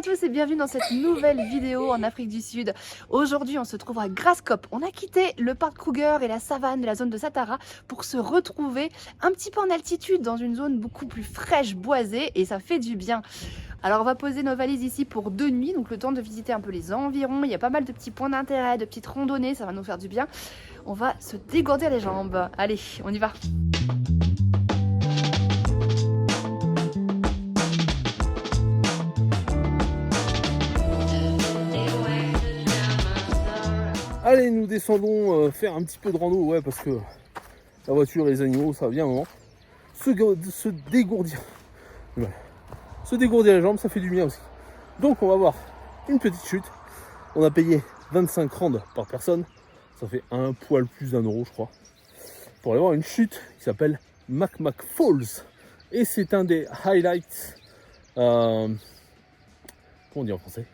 à tous et bienvenue dans cette nouvelle vidéo en Afrique du Sud. Aujourd'hui, on se trouve à Graskop. On a quitté le parc Kruger et la savane de la zone de Satara pour se retrouver un petit peu en altitude dans une zone beaucoup plus fraîche, boisée, et ça fait du bien. Alors on va poser nos valises ici pour 2 nuits, donc le temps de visiter un peu les environs. Il y a pas mal de petits points d'intérêt, de petites randonnées, ça va nous faire du bien. On va se dégourdir les jambes. Allez, on y va. Allez, nous descendons faire un petit peu de rando, ouais, parce que la voiture et les animaux, ça va bien un moment. Se dégourdir. Voilà. Se dégourdir les jambes, ça fait du bien aussi. Donc on va voir une petite chute. On a payé 25 rands par personne. Ça fait un poil plus d'1 euro, je crois. Pour aller voir une chute qui s'appelle Macmac Falls. Et c'est un des highlights. Comment on dit en français,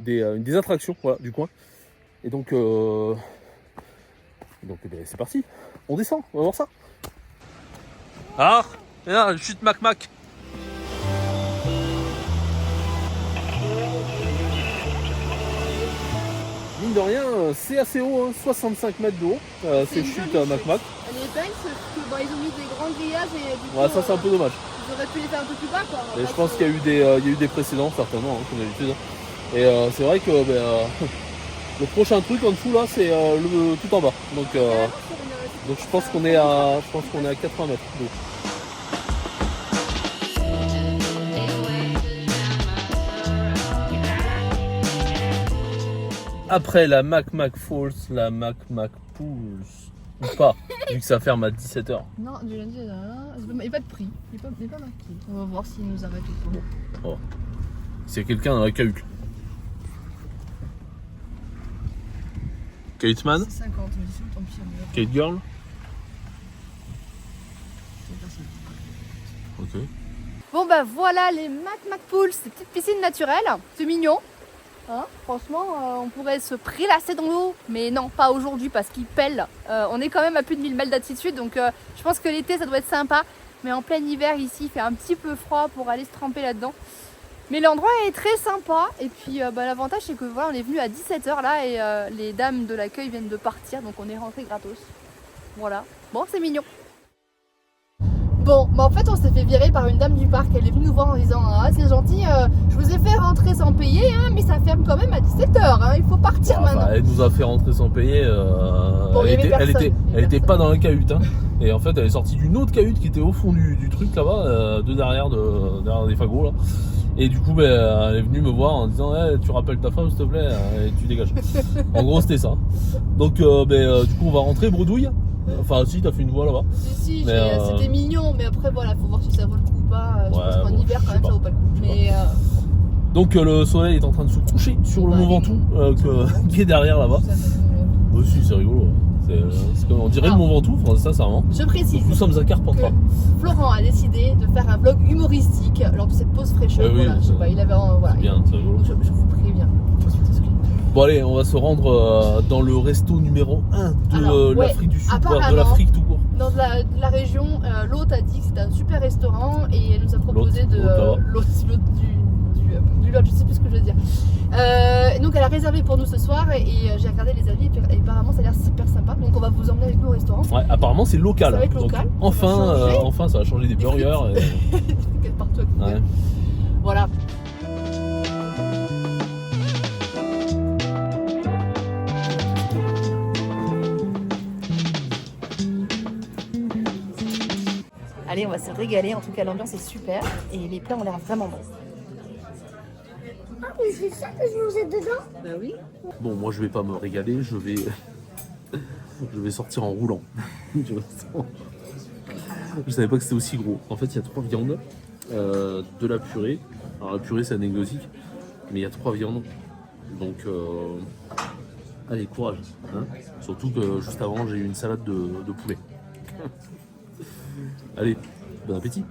des attractions, voilà, du coin. Et donc, c'est parti. On descend, on va voir ça. Ah, là, chute Macmac. Mine de rien, c'est assez haut, hein, 65 mètres de haut, ces chutes à Macmac. Elle est dingue parce que ils ont mis des grands grillages et du coup, Ouais, ça c'est un peu dommage. ils auraient pu les faire un peu plus bas, quoi. Et je pense qu'il y a eu des précédents, certainement, hein, comme d'habitude. Et c'est vrai que le prochain truc en dessous là, c'est le tout en bas. Donc je pense qu'on est à 80 mètres d'eau. Après la Macmac Falls, la Macmac Pools, ou pas, vu que ça ferme à 17h. Non, du lundi, il n'y a pas de prix, il n'est pas marqué. On va voir s'ils nous arrêtent ou pas. Oh. S'il y a quelqu'un dans la cahute. Kate Man, C'est 50, mais tant pis. Kate Girl. Ok. Bon bah voilà les Macmac Pools, ces petites piscines naturelles, c'est mignon. Hein, franchement, on pourrait se prélasser dans l'eau, mais non, pas aujourd'hui parce qu'il pèle. On est quand même à plus de 1000 mètres d'altitude, donc je pense que l'été ça doit être sympa. Mais en plein hiver ici, il fait un petit peu froid pour aller se tremper là-dedans. Mais l'endroit est très sympa. Et puis l'avantage c'est que voilà, on est venu à 17h là et les dames de l'accueil viennent de partir, donc on est rentré gratos. Voilà, bon c'est mignon. Bon, bah en fait on s'est fait virer par une dame du parc, elle est venue nous voir en disant ah c'est gentil, je vous ai fait rentrer sans payer, hein, mais ça ferme quand même à 17h, hein, il faut partir maintenant. Elle nous a fait rentrer sans payer, Bon, elle était pas dans la cahute, hein. Et en fait elle est sortie d'une autre cahute qui était au fond du truc là-bas, derrière des fagots là. Et du coup elle est venue me voir en disant hey, tu rappelles ta femme s'il te plaît et tu dégages. En gros c'était ça. Donc du coup on va rentrer bredouille. Enfin si, t'as fait une voix là-bas. Si, c'était mignon, mais après voilà, faut voir si ça vaut le coup ou pas. Je pense qu'en hiver quand même ça vaut pas le coup. Mais, donc le soleil est en train de se coucher sur le Mont Ventoux qui est derrière là-bas. Aussi c'est rigolo. C'est comme on dirait le Mont Ventoux, sincèrement. Je précise. Nous sommes à Carpentras. Florent a décidé de faire un vlog humoristique lors de cette pause fraîcheur. Oui, voilà, je sais pas, il avait voilà. Bien, c'est rigolo. Je vous préviens. Bon allez, on va se rendre dans le resto numéro 1 de l'Afrique du Sud, de l'Afrique tout court. Dans la région, l'hôte a dit que c'était un super restaurant et elle nous a proposé du lodge, je sais plus ce que je veux dire. Donc elle a réservé pour nous ce soir et j'ai regardé les avis et apparemment ça a l'air super sympa. Donc on va vous emmener avec nous au restaurant. Ouais, apparemment c'est local. Ça va être donc, local. enfin ça va changer des burgers. Et... partout à côté. Ouais. Voilà. Allez, on va se régaler. En tout cas, l'ambiance est super et les plats ont l'air vraiment bons. Ah, mais c'est ça que je mangeais dedans? Bah oui. Bon, moi je vais pas me régaler, je vais sortir en roulant. Je savais pas que c'était aussi gros. En fait, il y a 3 viandes, de la purée. Alors la purée c'est anecdotique, mais il y a 3 viandes. Donc, allez, courage. Hein, surtout que juste avant, j'ai eu une salade de poulet. Allez, bon appétit.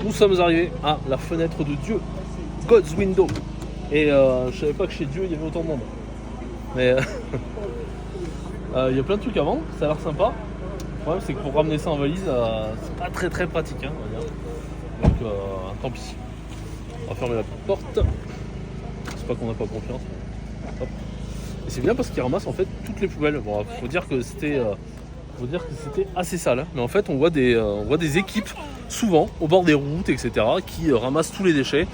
Nous sommes arrivés à la fenêtre de Dieu, God's Window. Et je savais pas que chez Dieu il y avait autant de monde. Mais il y a plein de trucs à vendre, ça a l'air sympa. Le problème c'est que pour ramener ça en valise, c'est pas très pratique, hein, on va dire. Donc tant pis. On va fermer la porte. C'est pas qu'on n'a pas confiance. Hop. Et c'est bien parce qu'ils ramassent en fait toutes les poubelles. Bon, faut dire que c'était assez sale, hein. Mais en fait on voit des équipes souvent au bord des routes, etc. qui ramassent tous les déchets,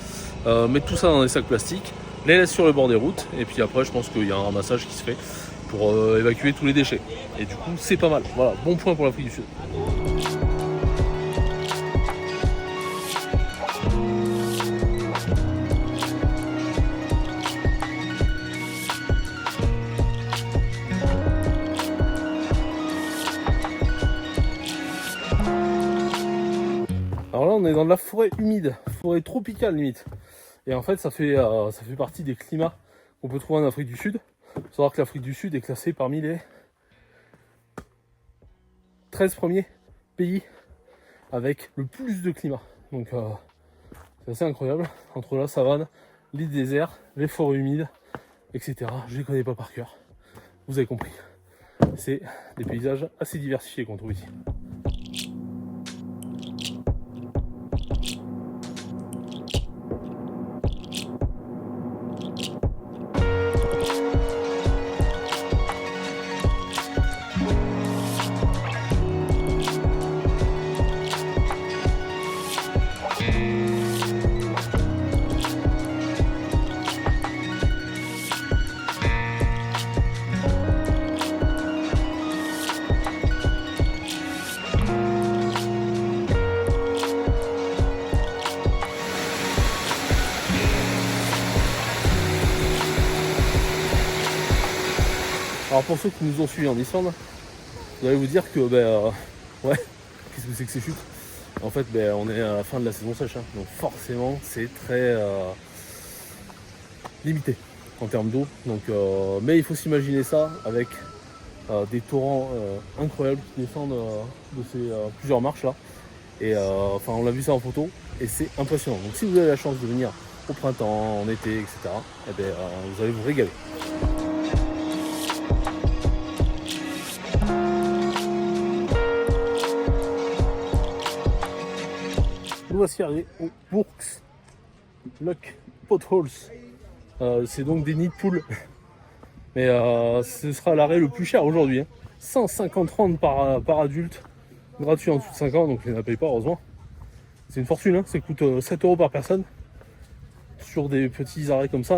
mettent tout ça dans des sacs plastiques, les laissent sur le bord des routes, et puis après je pense qu'il y a un ramassage qui se fait pour évacuer tous les déchets. Et du coup c'est pas mal. Voilà, bon point pour l'Afrique du Sud. Alors là on est dans de la forêt humide, forêt tropicale limite. Et en fait ça fait partie des climats qu'on peut trouver en Afrique du Sud. Il faut savoir que l'Afrique du Sud est classée parmi les 13 premiers pays avec le plus de climat. Donc c'est assez incroyable. Entre la savane, les déserts, les forêts humides, etc. Je ne les connais pas par cœur. Vous avez compris. C'est des paysages assez diversifiés qu'on trouve ici. Alors pour ceux qui nous ont suivis en Islande, vous allez vous dire que ouais, qu'est-ce que c'est que ces chutes? En fait on est à la fin de la saison sèche, hein, donc forcément c'est très limité en termes d'eau. Donc, mais il faut s'imaginer ça avec des torrents incroyables qui descendent de ces plusieurs marches là. Et enfin on l'a vu ça en photo et c'est impressionnant. Donc si vous avez la chance de venir au printemps, en été, etc., vous allez vous régaler. Nous voici arrivés au Burks Lock Potholes. C'est donc des nids de poules. Mais ce sera l'arrêt le plus cher aujourd'hui, hein. 150 rand par adulte, gratuit en dessous de 5 ans, donc je ne la paye pas heureusement. C'est une fortune, hein. Ça coûte 7 € par personne. Sur des petits arrêts comme ça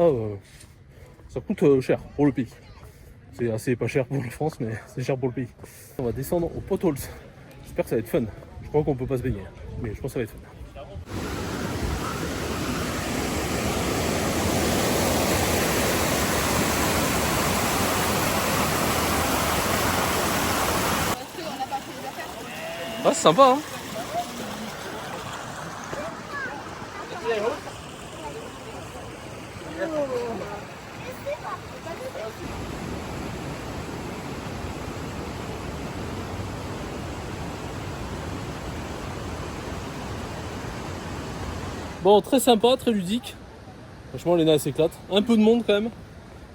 coûte cher pour le pays. C'est assez pas cher pour la France, mais c'est cher pour le pays. On va descendre au Potholes. J'espère que ça va être fun. Je crois qu'on peut pas se baigner, mais je pense que ça va être fun. Ah, c'est sympa, hein. Bon, très sympa, très ludique. Franchement, Léna elle s'éclate. Un peu de monde quand même.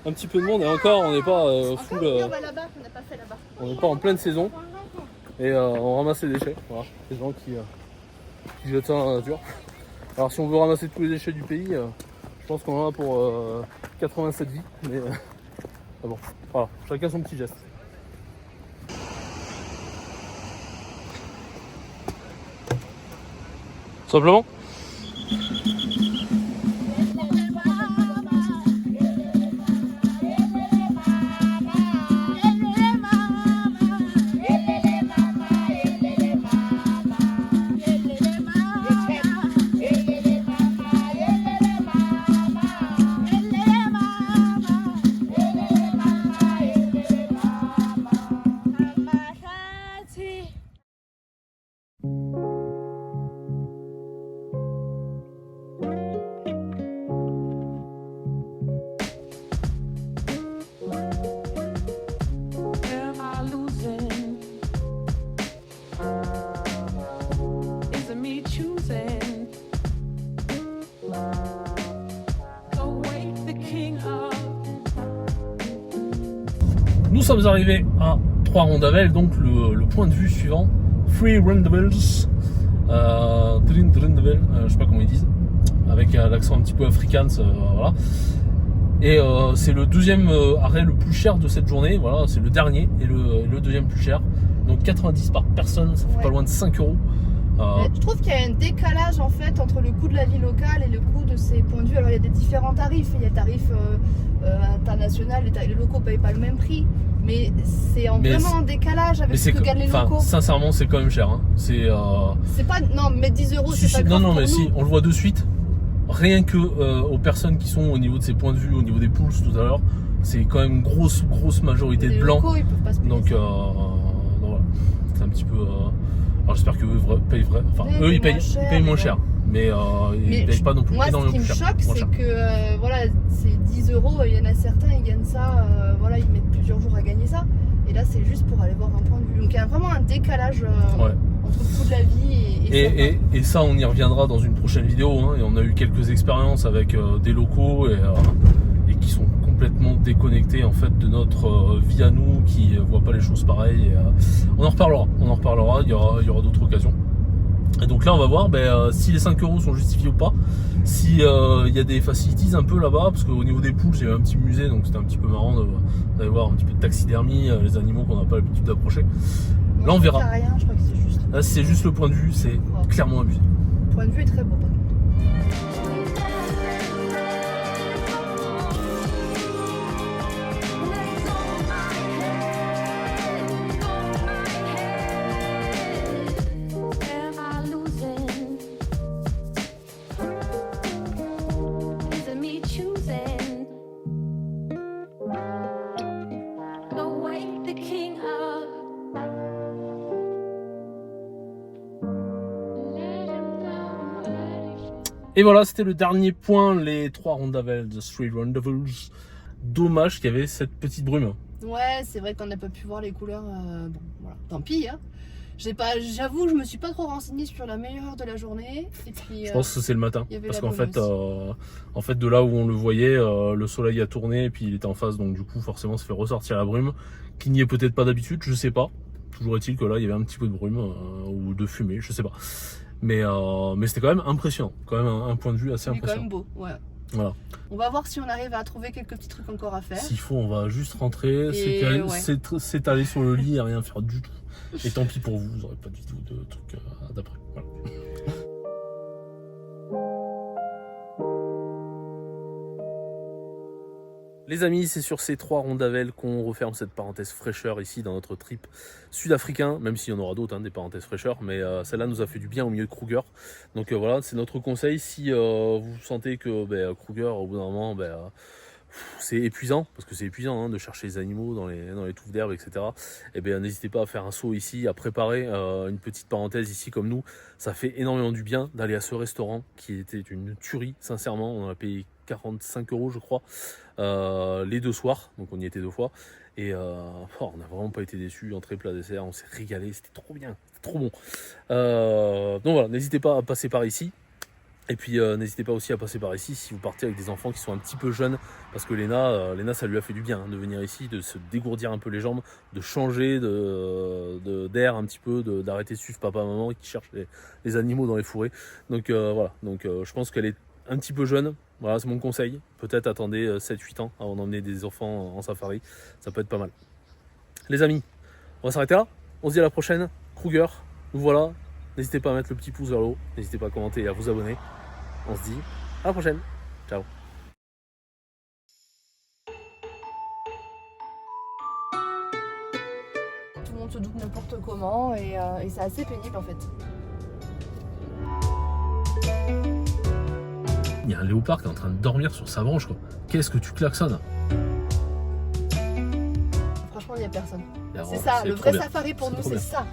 Un petit peu de monde et encore, on n'est pas full. On va là-bas, on n'a pas fait là-bas. On n'est pas en pleine saison. Et on ramasse les déchets. Voilà, les gens qui jettent ça dans la nature. Alors si on veut ramasser tous les déchets du pays, je pense qu'on en a pour 87 vies. Mais bon, voilà, chacun son petit geste. Simplement. sommes arrivés à 3 Rondavel, donc le point de vue suivant. 3 Rondavels. Je sais pas comment ils disent. Avec l'accent un petit peu africain, voilà. Et c'est le deuxième arrêt le plus cher de cette journée. Voilà, c'est le dernier et le deuxième plus cher. Donc 90 par personne, ça fait pas loin de 5 euros. Je trouve qu'il y a un décalage en fait entre le coût de la vie locale et le coût de ces points de vue. Alors il y a des différents tarifs, il y a le tarif international, les locaux payent pas le même prix, mais c'est vraiment en décalage avec ce que gagnent les locaux. Sincèrement, c'est quand même cher. Hein. C'est pas non, mais 10 euros, c'est pas grave. Non, mais pour si, nous. on le voit de suite. Rien que aux personnes qui sont au niveau de ces points de vue, au niveau des poules tout à l'heure, c'est quand même une grosse majorité de blancs. Locaux, ils peuvent pas se payer donc voilà, c'est un petit peu. Alors j'espère que eux ils payent moins cher, mais ils payent pas non plus énormément plus cher. Moi, ce qui me choque, c'est que voilà, c'est 10 euros, il y en a certains, ils gagnent ça, voilà, ils mettent plusieurs jours à gagner ça, et là c'est juste pour aller voir un point de vue. Donc il y a vraiment un décalage entre le coût de la vie et ça, on y reviendra dans une prochaine vidéo, hein, et on a eu quelques expériences avec des locaux et qui sont complètement déconnectés en fait de notre vie à nous, qui voient pas les choses pareilles. On en reparlera, il y aura d'autres occasions. Et donc là on va voir si les 5 euros sont justifiés ou pas, si il y a des facilities un peu là-bas, parce qu'au niveau des poules il y avait un petit musée, donc c'était un petit peu marrant d'aller voir un petit peu de taxidermie, les animaux qu'on n'a pas l'habitude d'approcher. Là on verra. Rien, je crois que c'est juste. Là c'est juste le point de vue, c'est clairement abusé. Le point de vue est très beau par contre. Et voilà, c'était le dernier point, les 3 Rondavels, The 3 Rondavels. Dommage qu'il y avait cette petite brume. Ouais, c'est vrai qu'on n'a pas pu voir les couleurs. Bon, voilà, tant pis. Hein. J'avoue, je me suis pas trop renseignée sur la meilleure heure de la journée. Et puis, je pense que c'est le matin. Parce qu'en fait, de là où on le voyait, le soleil a tourné et puis il était en face. Donc du coup, forcément, ça fait ressortir la brume. Qui n'y est peut-être pas d'habitude, je sais pas. Toujours est-il que là, il y avait un petit peu de brume ou de fumée, je sais pas. Mais c'était quand même impressionnant, quand même un point de vue assez impressionnant. C'est quand même beau, ouais. Voilà. On va voir si on arrive à trouver quelques petits trucs encore à faire. S'il faut, on va juste rentrer, s'étaler sur le lit et rien faire du tout. Et tant pis pour vous, vous n'aurez pas du tout de trucs d'après. Voilà. Les amis, c'est sur ces 3 Rondavels qu'on referme cette parenthèse fraîcheur ici dans notre trip sud-africain, même s'il y en aura d'autres, des parenthèses fraîcheurs, mais celle-là nous a fait du bien au milieu de Kruger. Donc voilà, c'est notre conseil. Si vous sentez que Kruger, au bout d'un moment, c'est épuisant, parce que c'est épuisant de chercher les animaux dans les touffes d'herbe, etc. Et n'hésitez pas à faire un saut ici, à préparer une petite parenthèse ici comme nous. Ça fait énormément du bien d'aller à ce restaurant qui était une tuerie, sincèrement. On a payé 45 euros je crois les 2 soirs, donc on y était 2 fois et on n'a vraiment pas été déçus. Entrée, plat, dessert, on s'est régalé, c'était trop bien, c'était trop bon. Donc voilà, n'hésitez pas à passer par ici. Et puis n'hésitez pas aussi à passer par ici si vous partez avec des enfants qui sont un petit peu jeunes, parce que Léna ça lui a fait du bien de venir ici, de se dégourdir un peu les jambes, de changer d'air un petit peu, d'arrêter de suivre papa maman qui cherchent les animaux dans les fourrés. Donc voilà, je pense qu'elle est un petit peu jeune. Voilà, c'est mon conseil. Peut-être attendez 7-8 ans avant d'emmener des enfants en safari, ça peut être pas mal. Les amis, on va s'arrêter là, on se dit à la prochaine. Kruger, nous voilà. N'hésitez pas à mettre le petit pouce vers le haut, n'hésitez pas à commenter et à vous abonner. On se dit à la prochaine. Ciao. Tout le monde se doute n'importe comment et c'est assez pénible en fait. Il y a un léopard qui est en train de dormir sur sa branche, quoi. Qu'est-ce que tu klaxonnes? Franchement, il n'y a personne. C'est ça, le vrai bien. safari pour nous, c'est ça.